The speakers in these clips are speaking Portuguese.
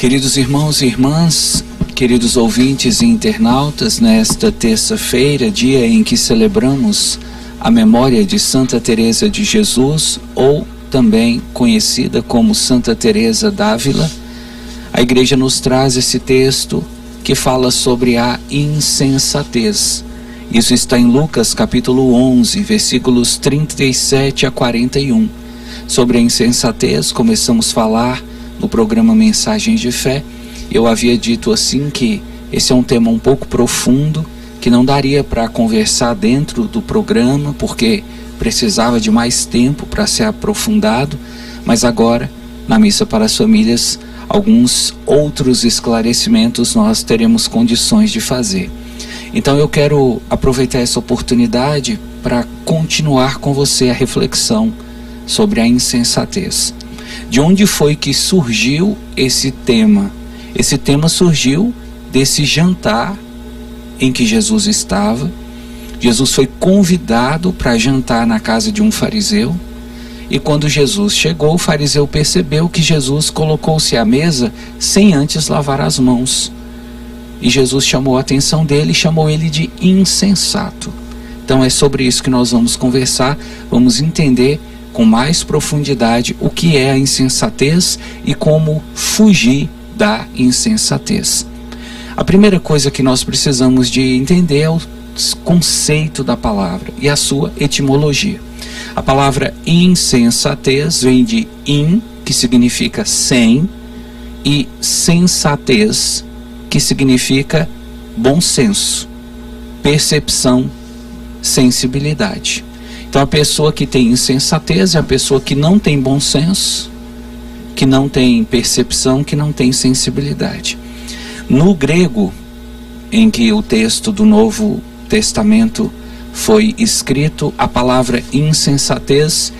Queridos irmãos e irmãs, queridos ouvintes e internautas, nesta terça-feira, dia em que celebramos a memória de Santa Teresa de Jesus, ou também conhecida como Santa Teresa d'Ávila, a igreja nos traz esse texto que fala sobre a insensatez. Isso está em Lucas capítulo 11, versículos 37 a 41. Sobre a insensatez, começamos a falar no programa Mensagens de Fé. Eu havia dito assim que esse é um tema um pouco profundo, que não daria para conversar dentro do programa, porque precisava de mais tempo para ser aprofundado, mas agora, na Missa para as Famílias, alguns outros esclarecimentos nós teremos condições de fazer. Então eu quero aproveitar essa oportunidade para continuar com você a reflexão sobre a insensatez. De onde foi que surgiu esse tema? Esse tema surgiu desse jantar em que Jesus estava. Jesus foi convidado para jantar na casa de um fariseu. E quando Jesus chegou, o fariseu percebeu que Jesus colocou-se à mesa sem antes lavar as mãos. E Jesus chamou a atenção dele e chamou ele de insensato. Então é sobre isso que nós vamos conversar, vamos entender com mais profundidade o que é a insensatez e como fugir da insensatez. A primeira coisa que nós precisamos de entender é o conceito da palavra e a sua etimologia. A palavra insensatez vem de in, que significa sem, e sensatez, que significa bom senso, percepção, sensibilidade. Então a pessoa que tem insensatez é a pessoa que não tem bom senso, que não tem percepção, que não tem sensibilidade. No grego, em que o texto do Novo Testamento foi escrito, a palavra insensatez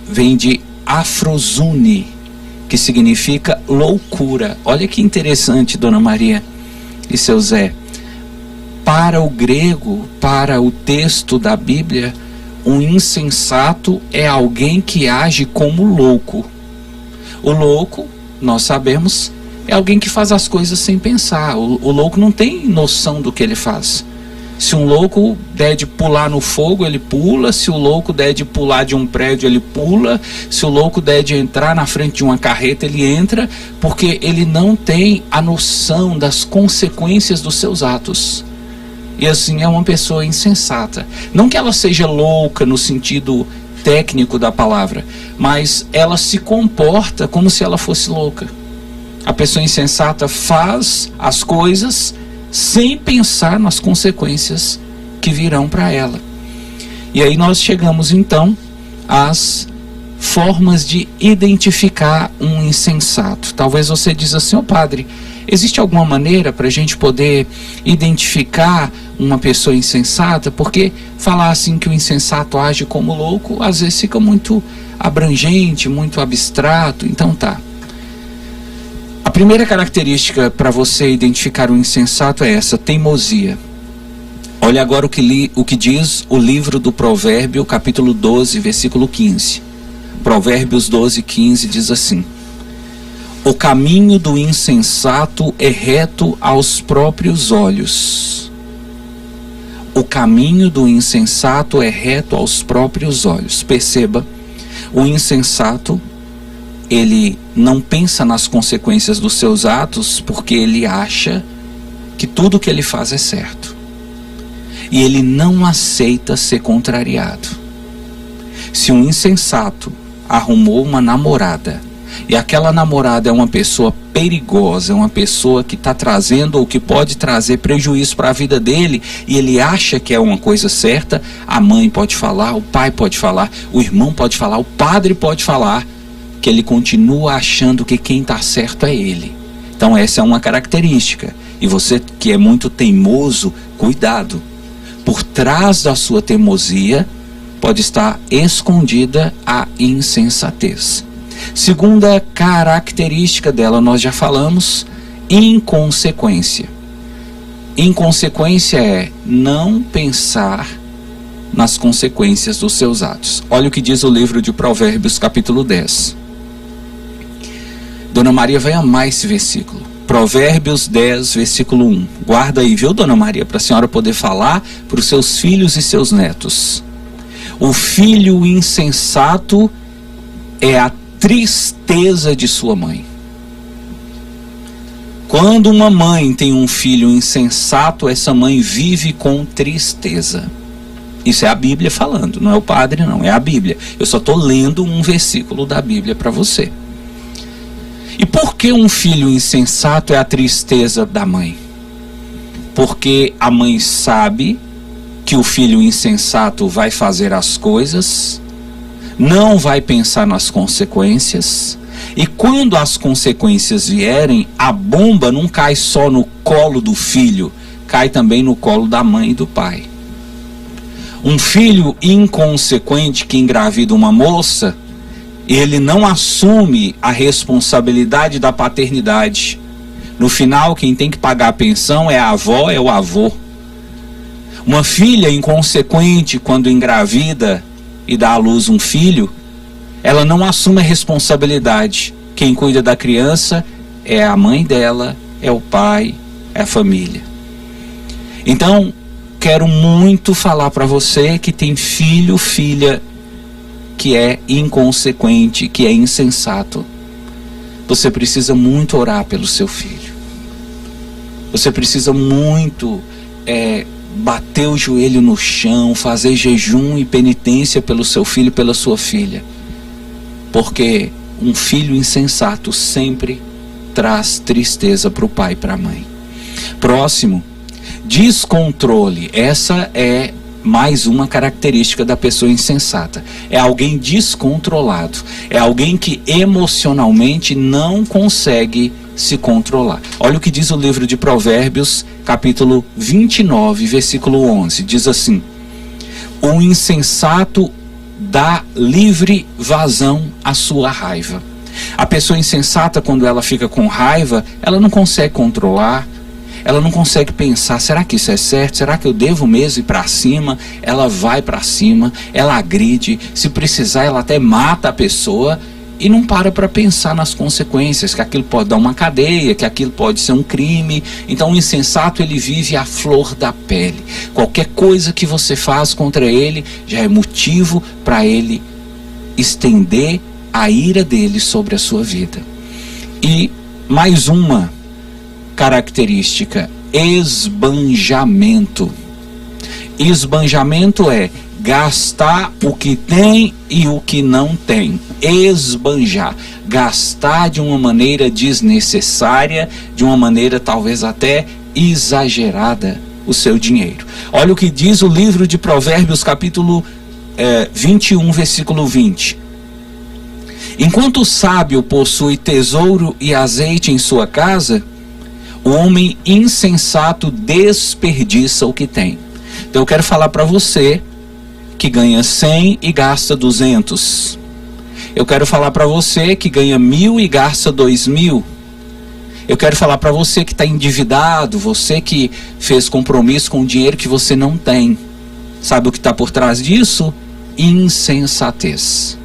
vem de afrozune, que significa loucura. Olha que interessante, Dona Maria e seu Zé. Para o grego, para o texto da Bíblia, um insensato é alguém que age como louco. O louco, nós sabemos, é alguém que faz as coisas sem pensar. O louco não tem noção do que ele faz. Se um louco der de pular no fogo, ele pula. Se o louco der de pular de um prédio, ele pula. Se o louco der de entrar na frente de uma carreta, ele entra, porque ele não tem a noção das consequências dos seus atos. E assim é uma pessoa insensata. Não que ela seja louca no sentido técnico da palavra, mas ela se comporta como se ela fosse louca. A pessoa insensata faz as coisas sem pensar nas consequências que virão para ela. E aí nós chegamos então às formas de identificar um insensato. Talvez você diz assim: padre, existe alguma maneira para a gente poder identificar uma pessoa insensata? Porque falar assim que o insensato age como louco, às vezes fica muito abrangente, muito abstrato. Então tá. A primeira característica para você identificar um insensato é essa, teimosia. Olha agora o que diz o livro do Provérbio, capítulo 12, versículo 15. Provérbios 12, 15 diz assim: o caminho do insensato é reto aos próprios olhos. O caminho do insensato é reto aos próprios olhos. Perceba, o insensato, ele não pensa nas consequências dos seus atos, porque ele acha que tudo que ele faz é certo. E ele não aceita ser contrariado. Se um insensato arrumou uma namorada, e aquela namorada é uma pessoa perigosa, é uma pessoa que está trazendo ou que pode trazer prejuízo para a vida dele, e ele acha que é uma coisa certa, a mãe pode falar, o pai pode falar, o irmão pode falar, o padre pode falar, que ele continua achando que quem está certo é ele. Então essa é uma característica. E você que é muito teimoso, cuidado. Por trás da sua teimosia pode estar escondida a insensatez. Segunda característica dela, nós já falamos, inconsequência. Inconsequência é não pensar nas consequências dos seus atos. Olha o que diz o livro de Provérbios, capítulo 10. Dona Maria vai amar esse versículo. Provérbios 10, versículo 1. Guarda aí, viu, Dona Maria, para a senhora poder falar para os seus filhos e seus netos. O filho insensato é a tristeza de sua mãe. Quando uma mãe tem um filho insensato, essa mãe vive com tristeza. Isso é a Bíblia falando, não é o padre não, é a Bíblia. Eu só estou lendo um versículo da Bíblia para você. E por que um filho insensato é a tristeza da mãe? Porque a mãe sabe que o filho insensato vai fazer as coisas, não vai pensar nas consequências, e quando as consequências vierem, a bomba não cai só no colo do filho, cai também no colo da mãe e do pai. Um filho inconsequente que engravida uma moça, ele não assume a responsabilidade da paternidade. No final, quem tem que pagar a pensão é a avó, é o avô. Uma filha inconsequente, quando engravida e dá à luz um filho, ela não assume a responsabilidade. Quem cuida da criança é a mãe dela, é o pai, é a família. Então, quero muito falar para você que tem filho, filha, que é inconsequente, que é insensato. Você precisa muito orar pelo seu filho. Você precisa muito bater o joelho no chão, fazer jejum e penitência pelo seu filho e pela sua filha. Porque um filho insensato sempre traz tristeza para o pai e para a mãe. Próximo, descontrole. Essa é mais uma característica da pessoa insensata. É alguém descontrolado. É alguém que emocionalmente não consegue se controlar. Olha o que diz o livro de Provérbios, capítulo 29, versículo 11. Diz assim: o insensato dá livre vazão à sua raiva. A pessoa insensata, quando ela fica com raiva, ela não consegue controlar, ela não consegue pensar, será que isso é certo? Será que eu devo mesmo ir para cima? Ela vai para cima, ela agride, se precisar ela até mata a pessoa e não para pensar nas consequências, que aquilo pode dar uma cadeia, que aquilo pode ser um crime. Então o insensato, ele vive à flor da pele. Qualquer coisa que você faz contra ele já é motivo para ele estender a ira dele sobre a sua vida. E mais uma característica: esbanjamento. Esbanjamento é gastar o que tem e o que não tem. Esbanjar, gastar de uma maneira desnecessária, de uma maneira talvez até exagerada o seu dinheiro. Olha o que diz o livro de Provérbios, capítulo 21, versículo 20. Enquanto o sábio possui tesouro e azeite em sua casa, o homem insensato desperdiça o que tem. Então eu quero falar para você que ganha 100 e gasta 200. Eu quero falar para você que ganha 1.000 e gasta 2.000. Eu quero falar para você que está endividado, você que fez compromisso com dinheiro que você não tem. Sabe o que está por trás disso? Insensatez.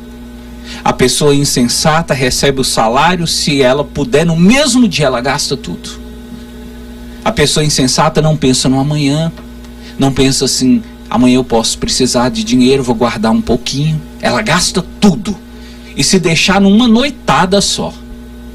A pessoa insensata recebe o salário, se ela puder, no mesmo dia ela gasta tudo. A pessoa insensata não pensa no amanhã, não pensa assim, amanhã eu posso precisar de dinheiro, vou guardar um pouquinho. Ela gasta tudo. E se deixar numa noitada só.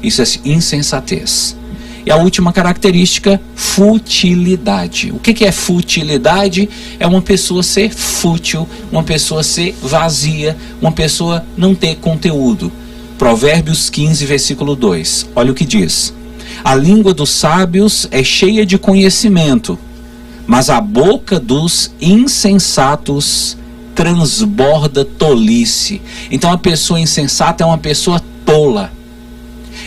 Isso é insensatez. E a última característica, futilidade. O que é futilidade? É uma pessoa ser fútil, uma pessoa ser vazia, uma pessoa não ter conteúdo. Provérbios 15, versículo 2. Olha o que diz: a língua dos sábios é cheia de conhecimento, mas a boca dos insensatos transborda tolice. Então a pessoa insensata é uma pessoa tola.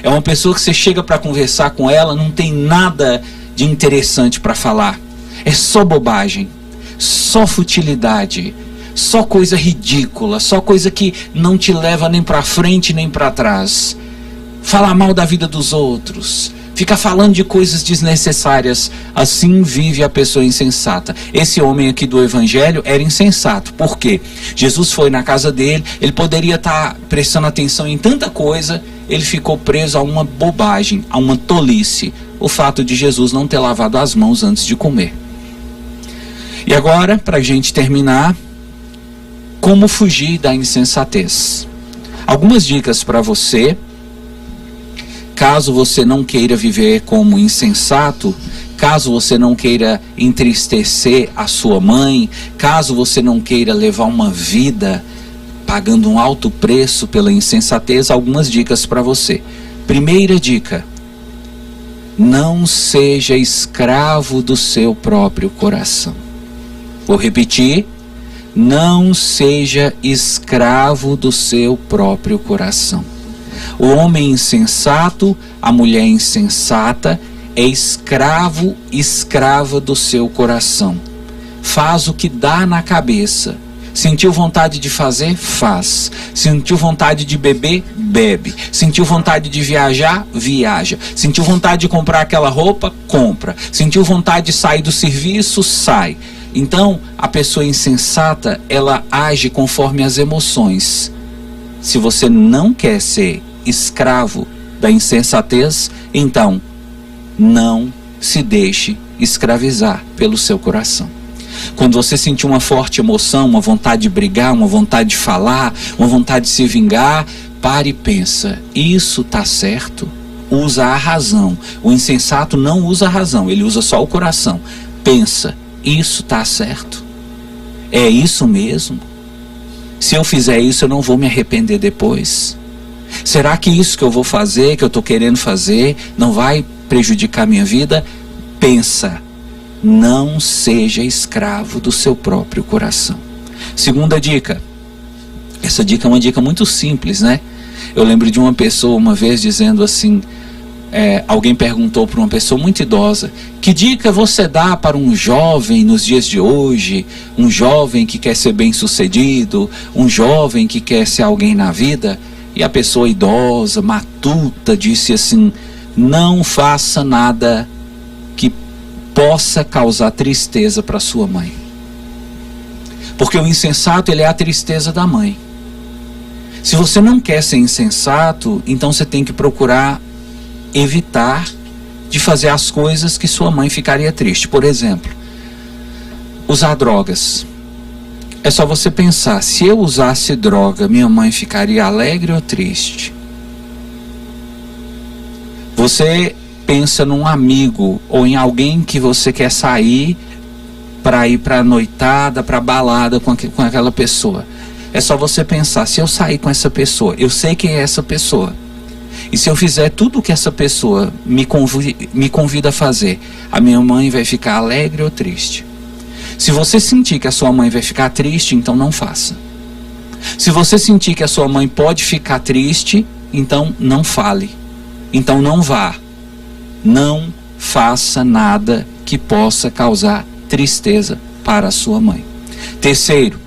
É uma pessoa que você chega para conversar com ela, não tem nada de interessante para falar. É só bobagem, só futilidade, só coisa ridícula, só coisa que não te leva nem para frente nem para trás. Falar mal da vida dos outros, fica falando de coisas desnecessárias. Assim vive a pessoa insensata. Esse homem aqui do evangelho era insensato. Por quê? Jesus foi na casa dele, ele poderia estar prestando atenção em tanta coisa, ele ficou preso a uma bobagem, a uma tolice, o fato de Jesus não ter lavado as mãos antes de comer. E agora, para a gente terminar, como fugir da insensatez? Algumas dicas para você, caso você não queira viver como insensato, caso você não queira entristecer a sua mãe, caso você não queira levar uma vida pagando um alto preço pela insensatez, algumas dicas para você. Primeira dica: não seja escravo do seu próprio coração. Vou repetir: não seja escravo do seu próprio coração. O homem insensato, a mulher insensata, é escravo, escrava do seu coração. Faz o que dá na cabeça. Sentiu vontade de fazer? Faz. Sentiu vontade de beber? Bebe. Sentiu vontade de viajar? Viaja. Sentiu vontade de comprar aquela roupa? Compra. Sentiu vontade de sair do serviço? Sai. Então, a pessoa insensata, ela age conforme as emoções. Se você não quer ser escravo da insensatez, então não se deixe escravizar pelo seu coração. Quando você sentir uma forte emoção, uma vontade de brigar, uma vontade de falar, uma vontade de se vingar, pare e pensa: isso está certo? Usa a razão. O insensato não usa a razão, ele usa só o coração. Pensa: isso está certo? É isso mesmo? Se eu fizer isso, eu não vou me arrepender depois? Será que isso que eu vou fazer, que eu estou querendo fazer, não vai prejudicar a minha vida? Pensa. Não seja escravo do seu próprio coração. Segunda dica. Essa dica é uma dica muito simples, né? Eu lembro de uma pessoa uma vez dizendo assim, alguém perguntou para uma pessoa muito idosa: que dica você dá para um jovem nos dias de hoje, um jovem que quer ser bem sucedido, um jovem que quer ser alguém na vida? E a pessoa idosa, matuta, disse assim: não faça nada que possa causar tristeza para sua mãe, porque o insensato, ele é a tristeza da mãe. Se você não quer ser insensato, então você tem que procurar evitar de fazer as coisas que sua mãe ficaria triste. Por exemplo, usar drogas. É só você pensar: se eu usasse droga, minha mãe ficaria alegre ou triste? Você pensa num amigo ou em alguém que você quer sair para ir para a noitada, para a balada com aquela pessoa. É só você pensar: se eu sair com essa pessoa, eu sei quem é essa pessoa, e se eu fizer tudo o que essa pessoa me convida a fazer, a minha mãe vai ficar alegre ou triste? Se você sentir que a sua mãe vai ficar triste, então não faça. Se você sentir que a sua mãe pode ficar triste, então não fale. Então não vá. Não faça nada que possa causar tristeza para a sua mãe. Terceiro,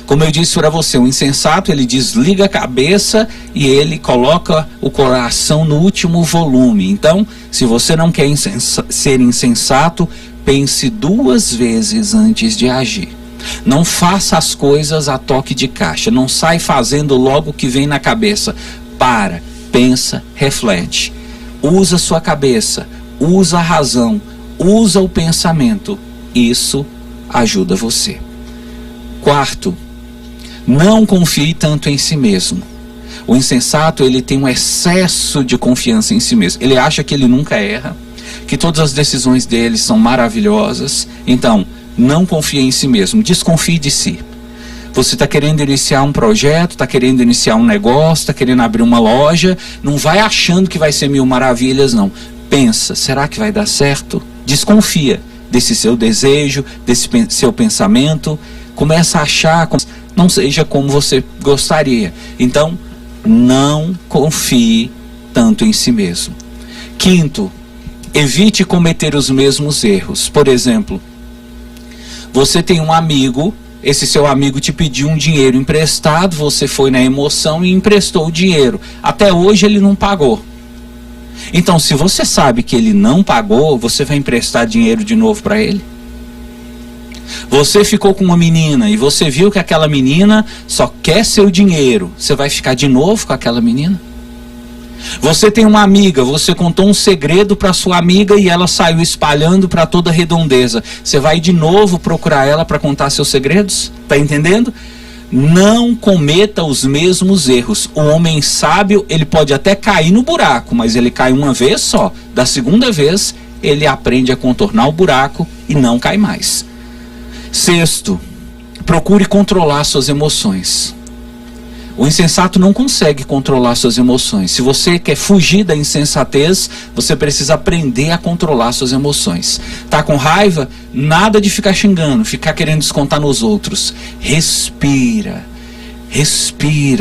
como eu disse para você, o insensato, ele desliga a cabeça e ele coloca o coração no último volume. Então, se você não quer ser insensato, pense duas vezes antes de agir. Não faça as coisas a toque de caixa. Não sai fazendo logo o que vem na cabeça. Para, pensa, reflete. Usa a sua cabeça, usa a razão, usa o pensamento. Isso ajuda você. Quarto, não confie tanto em si mesmo. O insensato, ele tem um excesso de confiança em si mesmo. Ele acha que ele nunca erra, que todas as decisões dele são maravilhosas. Então, não confie em si mesmo, desconfie de si. Você está querendo iniciar um projeto, está querendo iniciar um negócio, está querendo abrir uma loja, não vai achando que vai ser mil maravilhas, não. Pensa: será que vai dar certo? Desconfia desse seu desejo, desse seu pensamento. Começa a achar, não seja como você gostaria. Então, não confie tanto em si mesmo. Quinto, evite cometer os mesmos erros. Por exemplo, você tem um amigo, esse seu amigo te pediu um dinheiro emprestado, você foi na emoção e emprestou o dinheiro. Até hoje ele não pagou. Então, se você sabe que ele não pagou, você vai emprestar dinheiro de novo para ele? Você ficou com uma menina e você viu que aquela menina só quer seu dinheiro, você vai ficar de novo com aquela menina? Você tem uma amiga, você contou um segredo para sua amiga e ela saiu espalhando para toda a redondeza. Você vai de novo procurar ela para contar seus segredos? Tá entendendo? Não cometa os mesmos erros. O homem sábio, ele pode até cair no buraco, mas ele cai uma vez só. Da segunda vez, ele aprende a contornar o buraco e não cai mais. Sexto, procure controlar suas emoções. O insensato não consegue controlar suas emoções. Se você quer fugir da insensatez, você precisa aprender a controlar suas emoções. Tá com raiva? Nada de ficar xingando, ficar querendo descontar nos outros. Respira,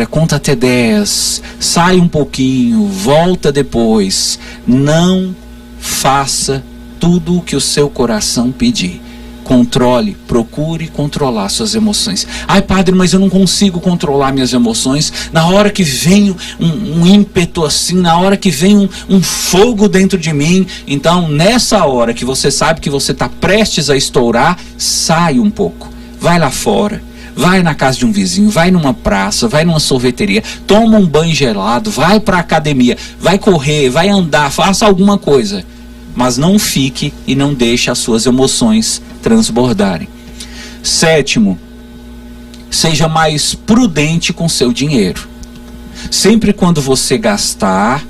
conta até 10, sai um pouquinho, volta depois. Não faça tudo o que o seu coração pedir. Controle, procure controlar suas emoções. Ai, padre, mas eu não consigo controlar minhas emoções. Na hora que vem um ímpeto assim, na hora que vem um fogo dentro de mim, então nessa hora que você sabe que você está prestes a estourar, sai um pouco, vai lá fora, vai na casa de um vizinho, vai numa praça, vai numa sorveteria, toma um banho gelado, vai para a academia, vai correr, vai andar, faça alguma coisa. Mas não fique e não deixe as suas emoções transbordarem. Sétimo, seja mais prudente com seu dinheiro. Sempre quando você gastar,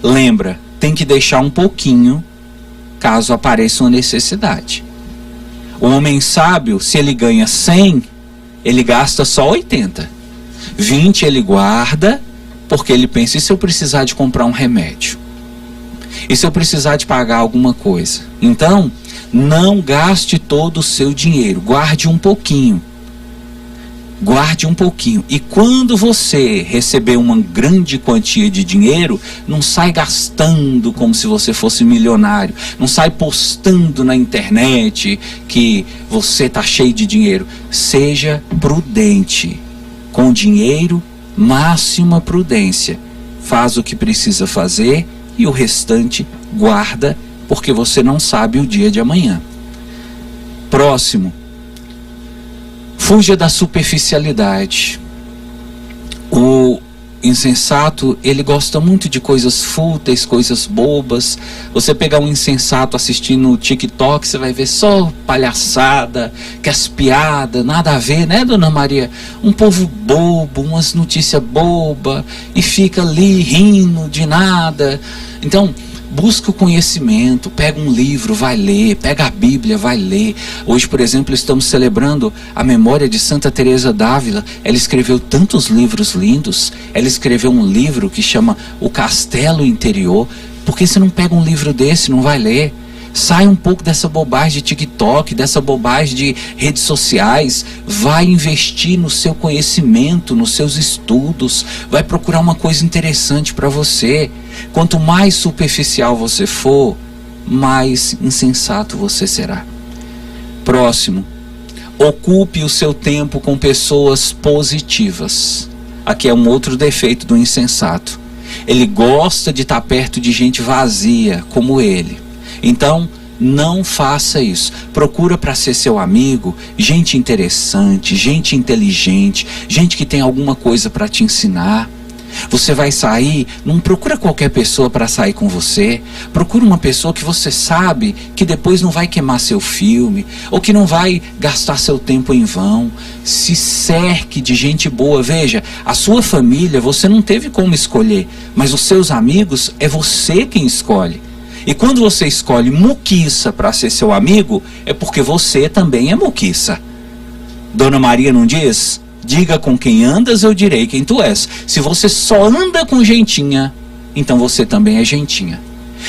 lembra, tem que deixar um pouquinho, caso apareça uma necessidade. O homem sábio, se ele ganha 100, ele gasta só 80. 20 ele guarda, porque ele pensa, e se eu precisar de comprar um remédio? E se eu precisar de pagar alguma coisa? Então, não gaste todo o seu dinheiro. Guarde um pouquinho. Guarde um pouquinho. E quando você receber uma grande quantia de dinheiro, não sai gastando como se você fosse milionário. Não sai postando na internet que você está cheio de dinheiro. Seja prudente. Com dinheiro, máxima prudência. Faz o que precisa fazer e o restante guarda, porque você não sabe o dia de amanhã. Próximo, fuja da superficialidade. O insensato, ele gosta muito de coisas fúteis, coisas bobas. Você pegar um insensato assistindo o TikTok, você vai ver só palhaçada, que as piadas, nada a ver, né, dona Maria? Um povo bobo, umas notícias bobas, e fica ali rindo de nada. Então, busca o conhecimento, pega um livro, vai ler, pega a Bíblia, vai ler. Hoje, por exemplo, estamos celebrando a memória de Santa Teresa d'Ávila. Ela escreveu tantos livros lindos. Ela escreveu um livro que chama O Castelo Interior. Por que você não pega um livro desse e não vai ler? Sai um pouco dessa bobagem de TikTok, dessa bobagem de redes sociais. Vai investir no seu conhecimento, nos seus estudos. Vai procurar uma coisa interessante para você. Quanto mais superficial você for, mais insensato você será. Próximo, ocupe o seu tempo com pessoas positivas. Aqui é um outro defeito do insensato. Ele gosta de estar perto de gente vazia, como ele. Então, não faça isso. Procura para ser seu amigo gente interessante, gente inteligente, gente que tem alguma coisa para te ensinar. Você vai sair, não procura qualquer pessoa para sair com você. Procura uma pessoa que você sabe que depois não vai queimar seu filme, ou que não vai gastar seu tempo em vão. Se cerque de gente boa. Veja, a sua família você não teve como escolher, mas os seus amigos é você quem escolhe. E quando você escolhe muquiça para ser seu amigo, é porque você também é muquiça. Dona Maria não diz? Diga com quem andas, eu direi quem tu és. Se você só anda com gentinha, então você também é gentinha.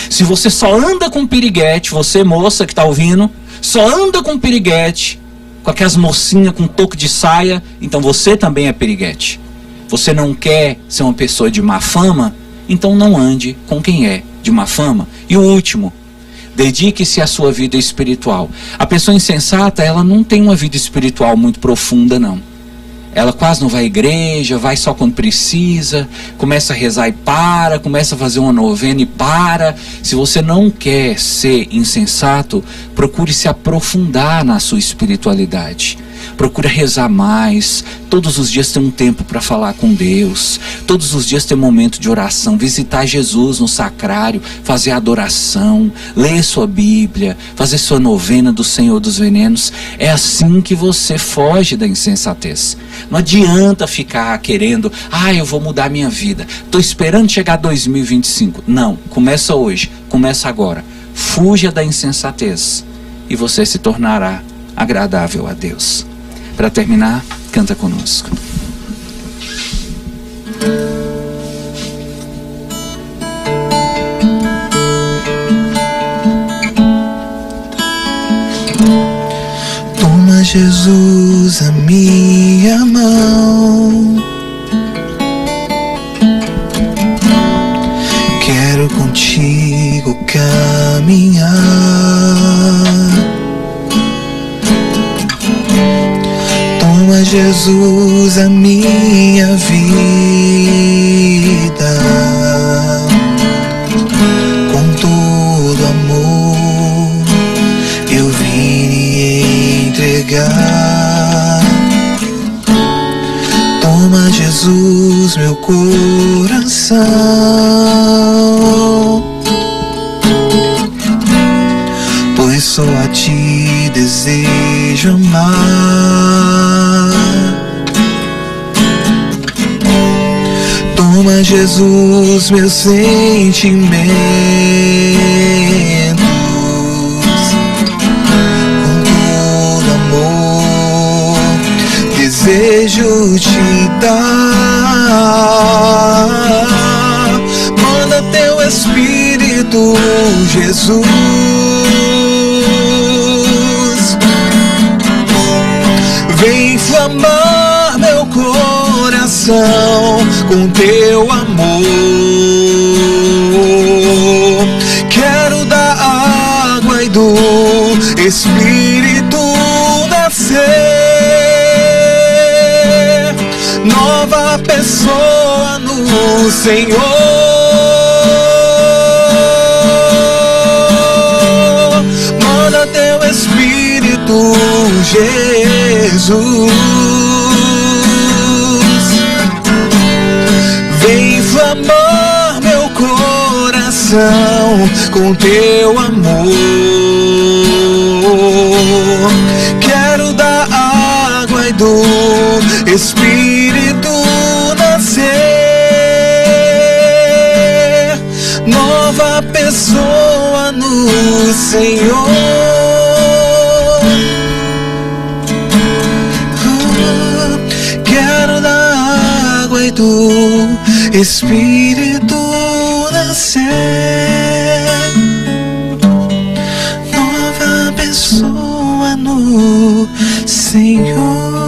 Se você só anda com piriguete, você moça que está ouvindo, só anda com piriguete, com aquelas mocinhas com toque de saia, então você também é piriguete. Você não quer ser uma pessoa de má fama? Então não ande com quem é de má fama. E o último, dedique-se à sua vida espiritual. A pessoa insensata, ela não tem uma vida espiritual muito profunda, não. Ela quase não vai à igreja, vai só quando precisa, começa a rezar e para, começa a fazer uma novena e para. Se você não quer ser insensato, procure se aprofundar na sua espiritualidade. Procura rezar mais. Todos os dias ter um tempo para falar com Deus. Todos os dias ter momento de oração. Visitar Jesus no sacrário. Fazer adoração. Ler sua Bíblia. Fazer sua novena do Senhor dos Venenos. É assim que você foge da insensatez. Não adianta ficar querendo, eu vou mudar minha vida. Estou esperando chegar 2025. Não, começa hoje. Começa agora. Fuja da insensatez. E você se tornará agradável a Deus. Para terminar, canta conosco. Toma, Jesus, a minha mão. Quero contigo caminhar. Toma, Jesus, a minha vida. Com todo amor eu vim entregar. Toma, Jesus, meu coração, pois só a ti desejo amar. Toma, Jesus, meus sentimentos, com todo amor desejo te dar. Manda teu Espírito, Jesus, vem inflamar meu coração com teu amor. Quero da água e do Espírito nascer, nova pessoa no Senhor. Manda teu Espírito, Jesus, vem inflamar meu coração com teu amor. Quero da água e do Espírito nascer, nova pessoa no Senhor. Quero da água e do Espírito nascer, nova pessoa no Senhor.